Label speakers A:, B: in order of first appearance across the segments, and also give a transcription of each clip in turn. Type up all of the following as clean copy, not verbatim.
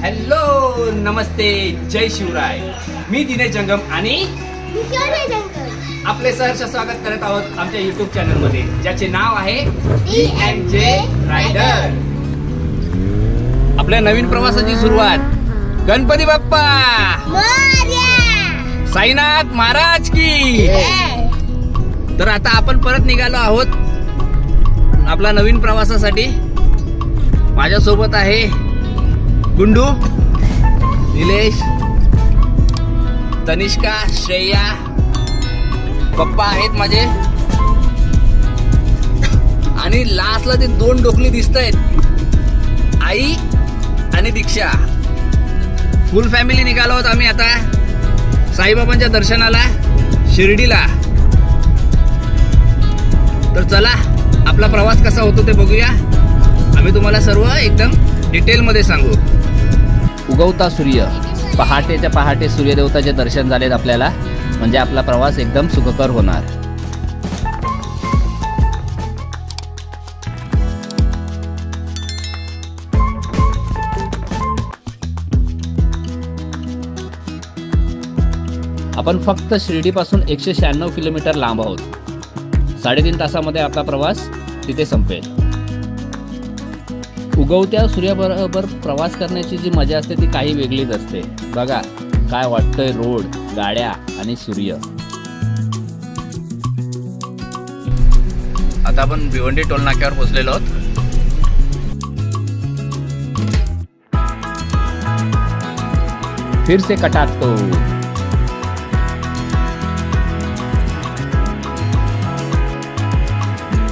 A: Hello नमस्ते जय शिवराय. मी दिनेश जंगम आणि आपले सहर्ष स्वागत करत आहोत आमच्या युट्यूब चॅनल मध्ये, ज्याचे नाव आहे DMJ रायडर. आपल्या नवीन प्रवासाची सुरुवात गणपती बाप्पा साईनाथ महाराज की. तर आता आपण परत निघालो आहोत आपला नवीन प्रवासासाठी. माझ्यासोबत आहे गुंडू, निलेश, तनिष्का, श्रेया, पप्पा आहेत माझे आणि लास्टला ते दोन डोकली दिसत आहेत, आई आणि दीक्षा. फुल फॅमिली निघालो आहोत आम्ही आता साईबाबांच्या दर्शनाला शिर्डीला. तर चला आपला प्रवास कसा होतो ते बघूया. आम्ही तुम्हाला सर्व एकदम डिटेल मध्ये सांगू. उगवता सूर्य, पहाटेच्या पहाटे सूर्यदेवताचे दर्शन झालेत आपल्याला, म्हणजे आपला प्रवास एकदम सुखकर होणार. आपण फक्त शिर्डीपासून 196 किलोमीटर लांब आहोत. 3.5 तासामध्ये आपला प्रवास तिथे संपेल. उगवत्या सूर्याबरोबर प्रवास करण्याची जी मजा असते ती काही वेगळीच असते. बघा काय वाटतंय, रोड, गाड्या आणि सूर्य. आता आपण भिवंडी टोल नाक्यावर पोहोचलेलो आहोत. फिर से कटातो.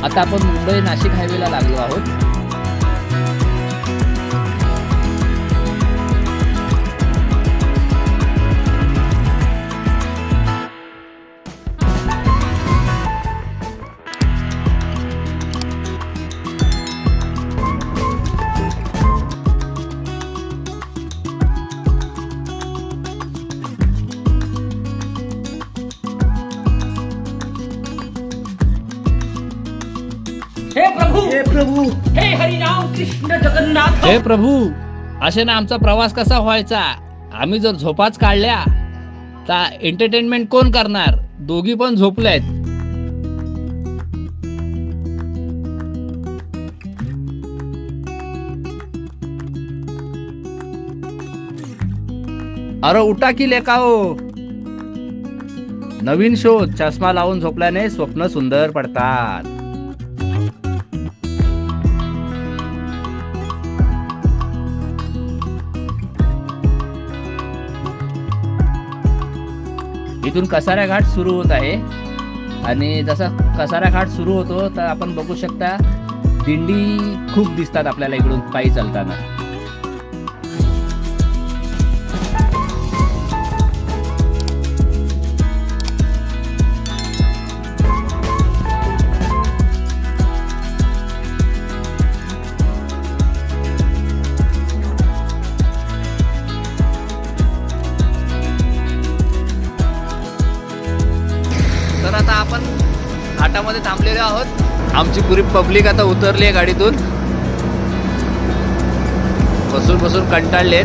A: आता आपण मुंबई नाशिक हायवेला लागलो आहोत.
B: हे हरिनाम कृष्ण जगन्नाथ.
A: हे प्रभू, असे ना आमचा प्रवास कसा व्हायचा. आम्ही जर झोपाच काढल्या तर एंटरटेनमेंट कोण करणार. दोघी पण झोपलेत. अरे उठा की लेकाओ. नवीन शोध, चष्मा लावून झोपल्याने स्वप्न सुंदर पडतात. इथून कसारा घाट सुरू होत आहे आणि जसा कसारा घाट सुरू होतो तर आपण बघू शकता दिंडी खूप दिसतात आपल्याला इकडून पायी चालताना. तर आता आपण घाटामध्ये थांबलेलो आहोत. आमची पुरी पब्लिक आता उतरली आहे गाडीतून. बसून बसून कंटाळलेत.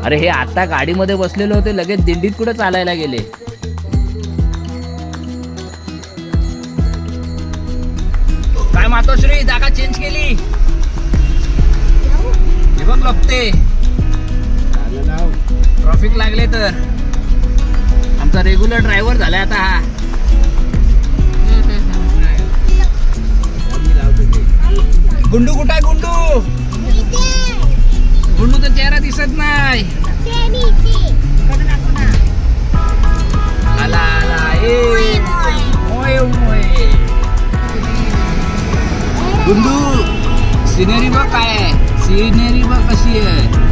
A: अरे हे आता गाडीमध्ये बसलेले होते, लगेच दिंडीत कुठे चालायला गेले. काय मातोश्री, जागा चेंज केली. हे बघ लपते, ट्रॅफिक लागले तर. आमचा रेग्युलर ड्रायव्हर झालाय आता हा. गुंडू कुठं आहे गुंडू? गुंडूचा चेहरा दिसत नाही. आला आला ए ओय ओय. गुंडू सिनेरी बघ काय आहे, सिनेरी बघ कशी आहे.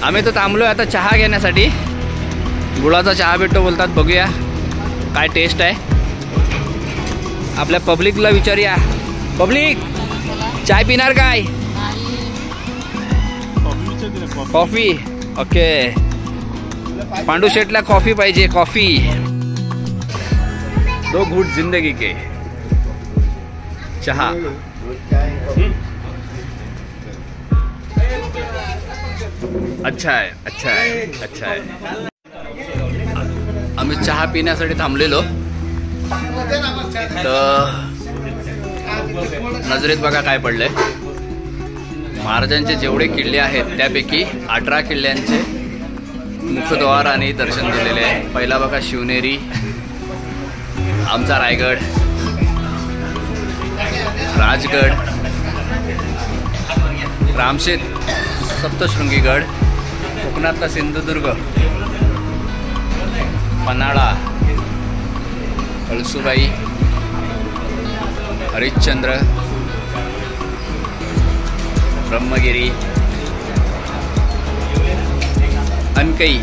A: आम्ही तर थांबलोय आता चहा घेण्यासाठी. गुळाचा चहा भेटतो बोलतात, बघूया काय टेस्ट आहे. आपल्या पब्लिकला विचारूया. पब्लिक चाय पिणार काय? कॉफी. ओके, पांडू शेटला कॉफी पाहिजे, कॉफी. 2 घूट जिंदगी के चहा. अच्छा आहे, अच्छा आहे, अच्छा आहे. आम्ही चहा पिण्यासाठी थांबलेलो तर नजरेत बघा काय पडलंय. महाराजांचे जेवढे किल्ले आहेत त्यापैकी 18 किल्ल्यांचे मुखद्वार आणि दर्शन दिलेले आहे. पहिला बघा शिवनेरी, आमचा रायगड, राजगड, रामशेत, सप्तशृंगीगड, कोकणातला सिंधुदुर्ग, पन्हाळा, कळसुबाई, हरिश्चंद्र, ब्रह्मगिरी, अनकई,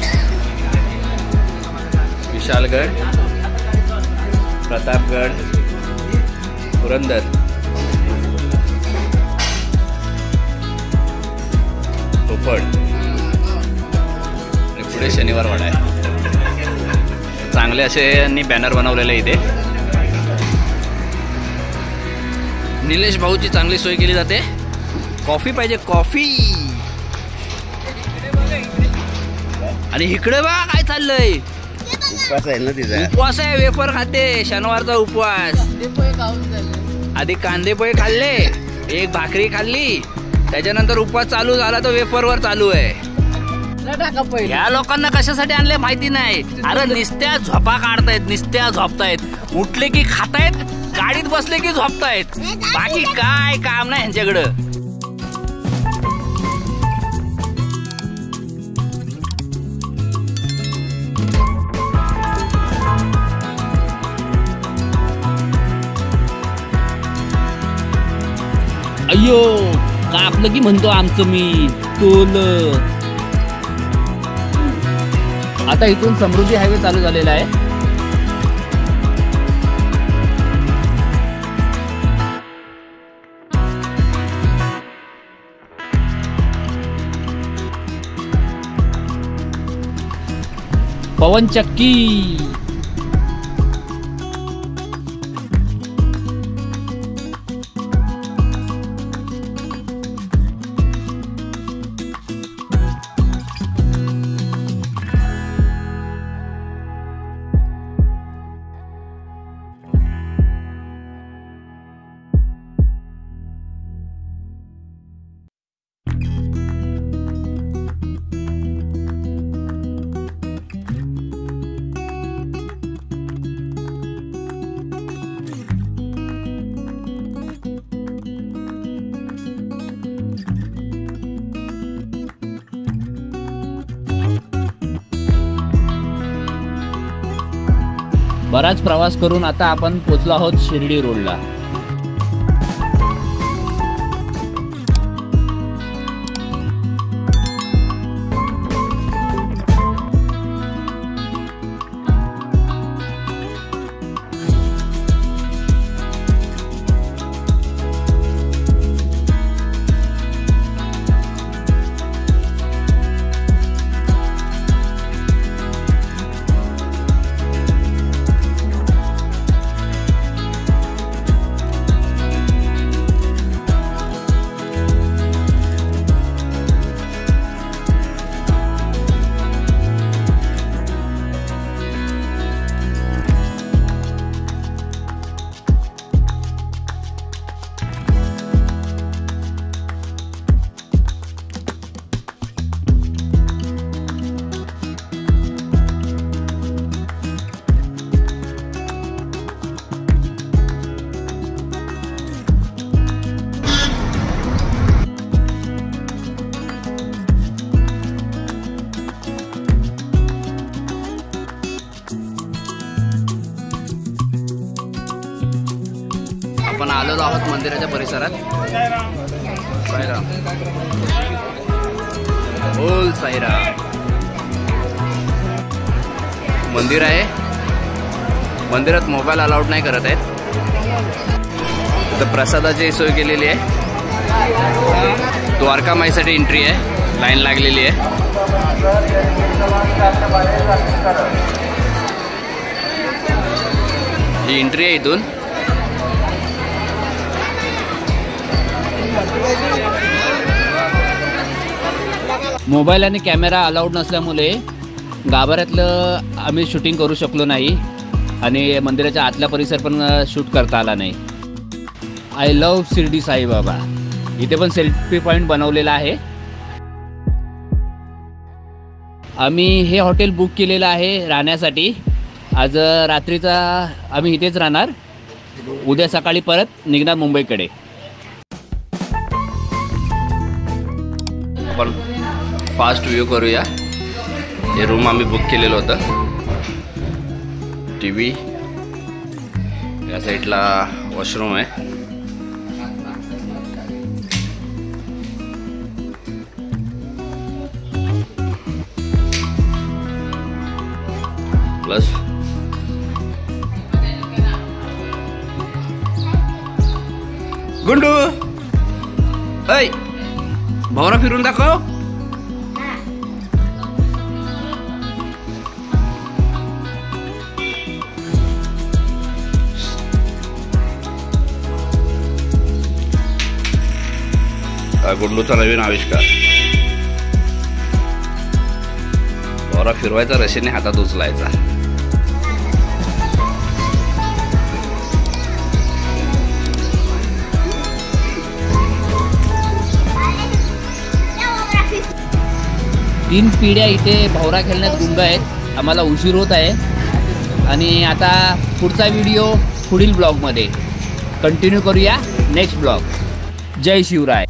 A: विशालगड, प्रतापगड, पुरंदर, रोपड आणि पुढे शनिवारवाडा आहे. चांगले असे यांनी बॅनर बनवलेले इथे. निलेश भाऊची चांगली सोय केली जाते. कॉफी पाहिजे, कॉफी. आणि इकडे बा काय चाललंय,
C: उपवास आहे ना तिचा.
A: उपवास आहे, वेफर खाते, शनिवारचा उपवास. आधी कांदे पोहे खाल्ले, एक भाकरी खाल्ली, त्याच्यानंतर उपवास चालू झाला तो वेफरवर चालू आहे. या लोकांना कशासाठी आणले माहिती नाही. अरे निस्त्या झोपा काढतायत, निस्त्या झोपतायत. उठले की खातायत, गाडीत बसले की झोपतायत, बाकी काय काम नाही यांच्याकडं. अय्यो का आपलं की म्हणतो आमचं मी टोल. आता इथून समृद्धी हायवे चालू झालेला आहे. पवन चक्की. बराच प्रवास करून आता आपण पोचलो आहोत शिर्डी रोडला. आपण आलो आहोत मंदिराच्या परिसरात. साईराम, बोल साईराम. मंदिर आहे, मंदिरात मोबाईल अलाउड नाही करत आहेत. तर प्रसादाची सोय केलेली आहे. द्वारका माईसाठी एंट्री आहे. लाईन लागलेली आहे. ही एंट्री आहे इथून. मोबाईल आणि कॅमेरा अलाउड नसल्यामुळे गाभाऱ्यातलं आम्ही शूटिंग करू शकलो नाही आणि मंदिराच्या आतला परिसर पण शूट करता आला नाही. I love Shirdi Saibaba. इथे पण सेल्फी पॉईंट बनवलेला आहे. आम्ही हे हॉटेल बुक केलेलं आहे राहण्यासाठी. आज रात्रीचा आम्ही इथेच राहणार. उद्या सकाळी परत निघणार मुंबईकडे. पण फास्ट व्ह्यू करूया. हे रूम आम्ही बुक केलेलं होतं. टी व्ही, या साईडला वॉशरूम आहे. प्लस गुंडू, ऐ भवरा फिरून दाखव. गुंडूचा नवीन आविष्कार. भवरा फिरवायचा, रशीने हातात उचलायचा. तीन पिढ्या इथे भवरा खेळण्यात गुंग आहेत. आम्हाला उशीर होत आहे आणि आता पुढचा व्हिडिओ पुढील ब्लॉगमध्ये कंटिन्यू करूया. Next blog. जय शिवराय.